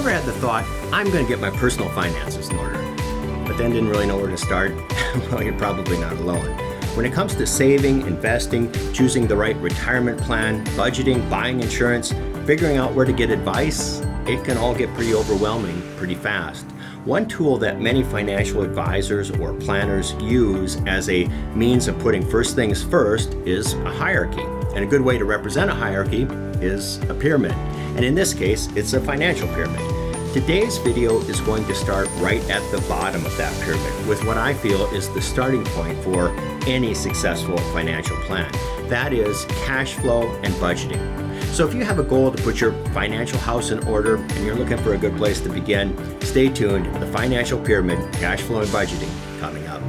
ever had the thought, I'm going to get my personal finances in order, but then didn't really know where to start? Well, you're probably not alone. When it comes to saving, investing, choosing the right retirement plan, budgeting, buying insurance, figuring out where to get advice, it can all get pretty overwhelming pretty fast. One tool that many financial advisors or planners use as a means of putting first things first is a hierarchy. And a good way to represent a hierarchy is a pyramid. And in this case, it's a financial pyramid. Today's video is going to start right at the bottom of that pyramid with what I feel is the starting point for any successful financial plan. That is cash flow and budgeting. So if you have a goal to put your financial house in order and you're looking for a good place to begin, stay tuned. The financial pyramid, cash flow and budgeting, coming up.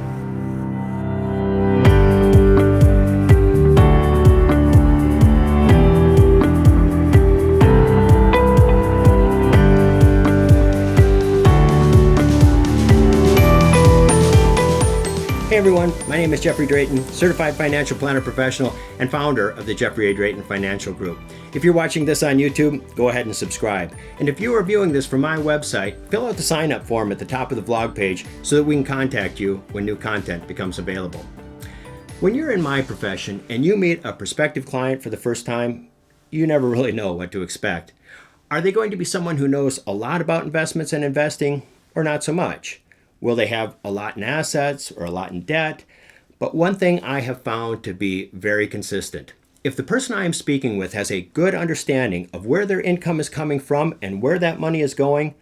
Hey everyone, my name is Jeffrey Drayton, Certified Financial Planner Professional and founder of the Jeffrey A. Drayton Financial Group. If you're watching this on YouTube, go ahead and subscribe. And if you are viewing this from my website, fill out the sign-up form at the top of the vlog page so that we can contact you when new content becomes available. When you're in my profession and you meet a prospective client for the first time, you never really know what to expect. Are they going to be someone who knows a lot about investments and investing, or not so much? Will they have a lot in assets or a lot in debt? But one thing I have found to be very consistent. If the person I am speaking with has a good understanding of where their income is coming from and where that money is going,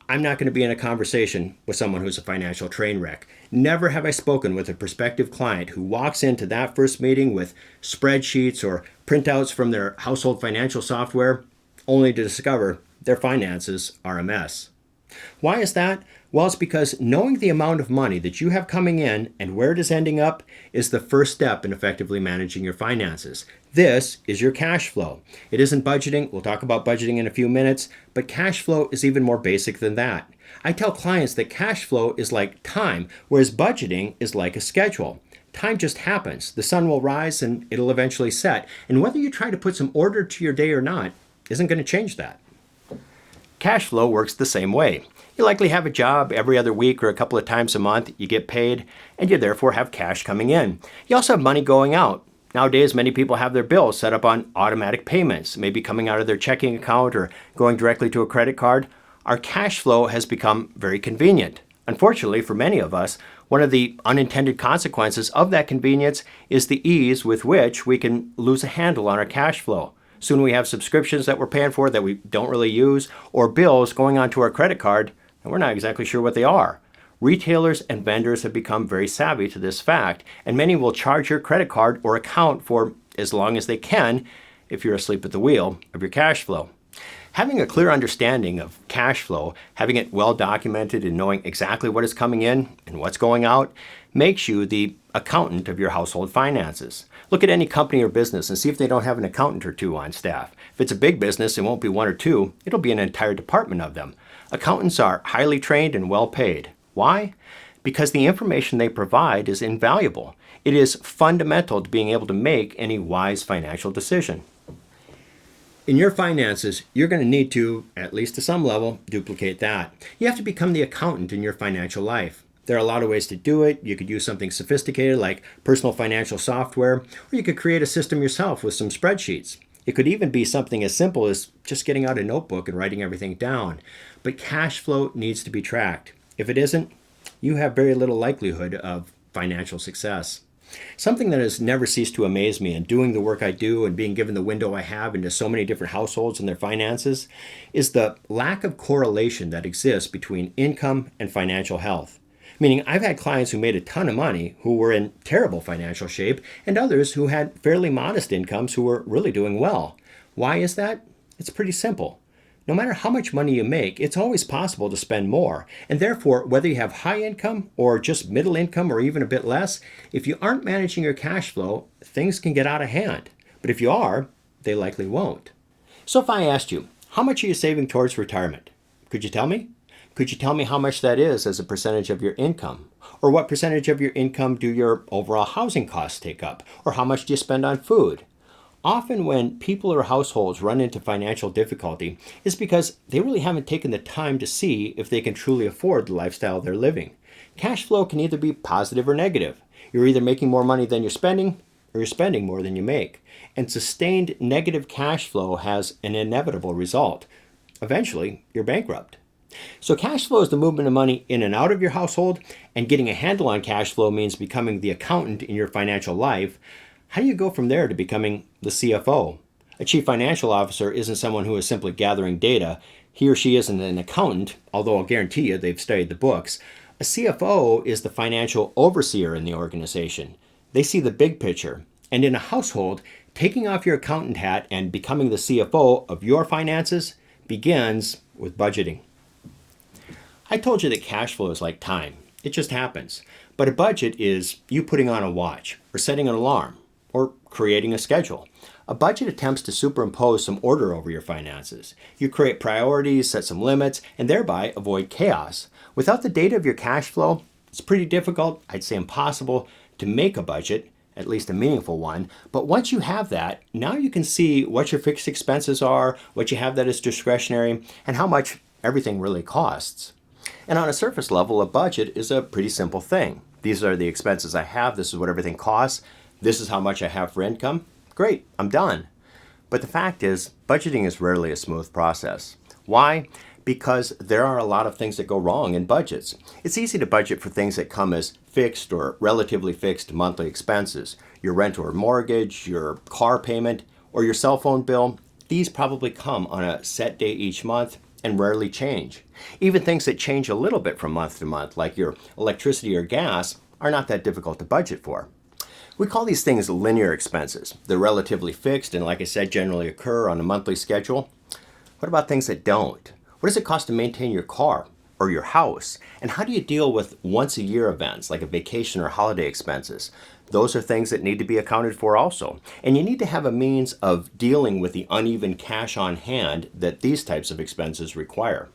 I'm not going to be in a conversation with someone who's a financial train wreck. Never have I spoken with a prospective client who walks into that first meeting with spreadsheets or printouts from their household financial software, only to discover their finances are a mess. Why is that? Well, it's because knowing the amount of money that you have coming in and where it is ending up is the first step in effectively managing your finances. This is your cash flow. It isn't budgeting. We'll talk about budgeting in a few minutes, but cash flow is even more basic than that. I tell clients that cash flow is like time, whereas budgeting is like a schedule. Time just happens. The sun will rise and it'll eventually set. And whether you try to put some order to your day or not isn't going to change that. Cash flow works the same way. You likely have a job every other week or a couple of times a month. You get paid, and you therefore have cash coming in. You also have money going out. Nowadays, many people have their bills set up on automatic payments, maybe coming out of their checking account or going directly to a credit card. Our cash flow has become very convenient. Unfortunately, for many of us, one of the unintended consequences of that convenience is the ease with which we can lose a handle on our cash flow. Soon we have subscriptions that we're paying for that we don't really use, or bills going onto our credit card, and we're not exactly sure what they are. Retailers and vendors have become very savvy to this fact, and many will charge your credit card or account for as long as they can, if you're asleep at the wheel, of your cash flow. Having a clear understanding of cash flow, having it well documented and knowing exactly what is coming in and what's going out, makes you the accountant of your household finances. Look at any company or business and see if they don't have an accountant or two on staff. If it's a big business, it won't be one or two, it'll be an entire department of them. Accountants are highly trained and well paid. Why? Because the information they provide is invaluable. It is fundamental to being able to make any wise financial decision. In your finances, you're going to need to, at least to some level, duplicate that. You have to become the accountant in your financial life. There are a lot of ways to do it. You could use something sophisticated like personal financial software, or you could create a system yourself with some spreadsheets. It could even be something as simple as just getting out a notebook and writing everything down. But cash flow needs to be tracked. If it isn't, you have very little likelihood of financial success. Something that has never ceased to amaze me in doing the work I do and being given the window I have into so many different households and their finances is the lack of correlation that exists between income and financial health. Meaning I've had clients who made a ton of money who were in terrible financial shape and others who had fairly modest incomes who were really doing well. Why is that? It's pretty simple. No matter how much money you make, it's always possible to spend more. And therefore, whether you have high income or just middle income or even a bit less, if you aren't managing your cash flow, things can get out of hand. But if you are, they likely won't. So if I asked you, how much are you saving towards retirement? Could you tell me? Could you tell me how much that is as a percentage of your income? Or what percentage of your income do your overall housing costs take up? Or how much do you spend on food? Often when people or households run into financial difficulty, it's because they really haven't taken the time to see if they can truly afford the lifestyle they're living. Cash flow can either be positive or negative. You're either making more money than you're spending, or you're spending more than you make. And sustained negative cash flow has an inevitable result. Eventually, you're bankrupt. So cash flow is the movement of money in and out of your household, and getting a handle on cash flow means becoming the accountant in your financial life. How do you go from there to becoming the CFO? A chief financial officer isn't someone who is simply gathering data. He or she isn't an accountant, although I'll guarantee you they've studied the books. A CFO is the financial overseer in the organization. They see the big picture. And in a household, taking off your accountant hat and becoming the CFO of your finances begins with budgeting. I told you that cash flow is like time. It just happens. But a budget is you putting on a watch, or setting an alarm, or creating a schedule. A budget attempts to superimpose some order over your finances. You create priorities, set some limits, and thereby avoid chaos. Without the data of your cash flow, it's pretty difficult, I'd say impossible, to make a budget, at least a meaningful one. But once you have that, now you can see what your fixed expenses are, what you have that is discretionary, and how much everything really costs. And on a surface level, a budget is a pretty simple thing. These are the expenses I have, this is what everything costs, this is how much I have for income. Great, I'm done. But the fact is, budgeting is rarely a smooth process. Why? Because there are a lot of things that go wrong in budgets. It's easy to budget for things that come as fixed or relatively fixed monthly expenses. Your rent or mortgage, your car payment, or your cell phone bill. These probably come on a set day each month and rarely change. Even things that change a little bit from month to month, like your electricity or gas, are not that difficult to budget for. We call these things linear expenses. They're relatively fixed and, like I said, generally occur on a monthly schedule. What about things that don't? What does it cost to maintain your car or your house? And how do you deal with once-a-year events like a vacation or holiday expenses? Those are things that need to be accounted for also. And you need to have a means of dealing with the uneven cash on hand that these types of expenses require.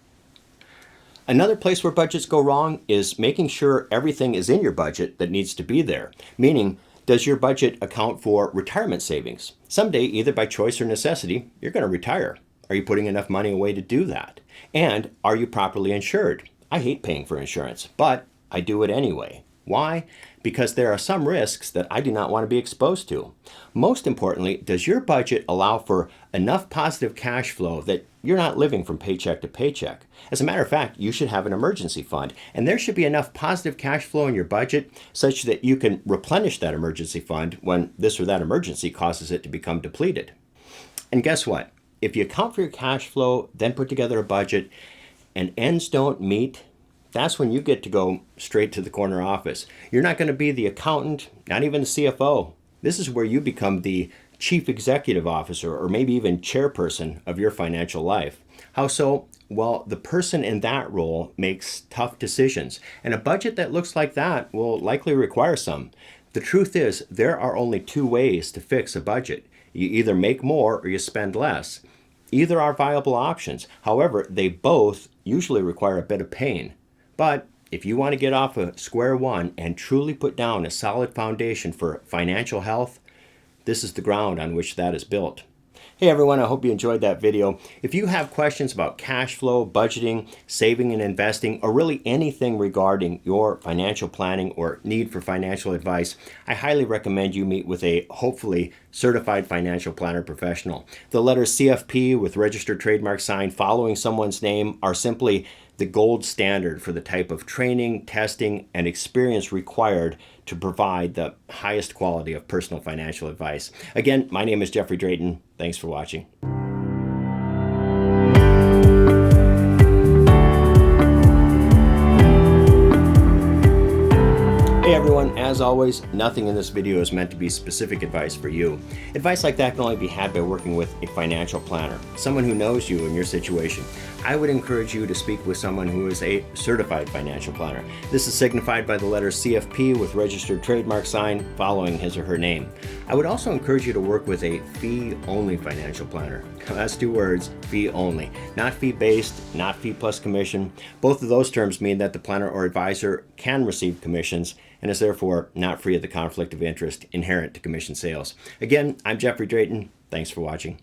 Another place where budgets go wrong is making sure everything is in your budget that needs to be there, meaning, does your budget account for retirement savings? Someday, either by choice or necessity, you're going to retire. Are you putting enough money away to do that? And are you properly insured? I hate paying for insurance, but I do it anyway. Why? Because there are some risks that I do not want to be exposed to. Most importantly, does your budget allow for enough positive cash flow that you're not living from paycheck to paycheck? As a matter of fact, you should have an emergency fund, and there should be enough positive cash flow in your budget such that you can replenish that emergency fund when this or that emergency causes it to become depleted. And guess what? If you account for your cash flow, then put together a budget, and ends don't meet, that's when you get to go straight to the corner office. You're not going to be the accountant, not even the CFO. This is where you become the chief executive officer or maybe even chairperson of your financial life. How so? Well, the person in that role makes tough decisions, and a budget that looks like that will likely require some. The truth is, there are only two ways to fix a budget. You either make more or you spend less. Either are viable options. However, they both usually require a bit of pain. But if you want to get off of square one and truly put down a solid foundation for financial health, this is the ground on which that is built. Hey everyone, I hope you enjoyed that video. If you have questions about cash flow, budgeting, saving and investing, or really anything regarding your financial planning or need for financial advice, I highly recommend you meet with a hopefully certified financial planner professional. The letters CFP with registered trademark sign following someone's name are simply the gold standard for the type of training, testing, and experience required to provide the highest quality of personal financial advice. Again, my name is Jeffrey Drayton. Thanks for watching. Hey everyone, as always, nothing in this video is meant to be specific advice for you. Advice like that can only be had by working with a financial planner, someone who knows you and your situation. I would encourage you to speak with someone who is a certified financial planner. This is signified by the letter CFP with registered trademark sign following his or her name. I would also encourage you to work with a fee-only financial planner. That's two words, fee only. Not fee-based, not fee plus commission. Both of those terms mean that the planner or advisor can receive commissions and is therefore not free of the conflict of interest inherent to commission sales. Again, I'm Jeffrey Drayton. Thanks for watching.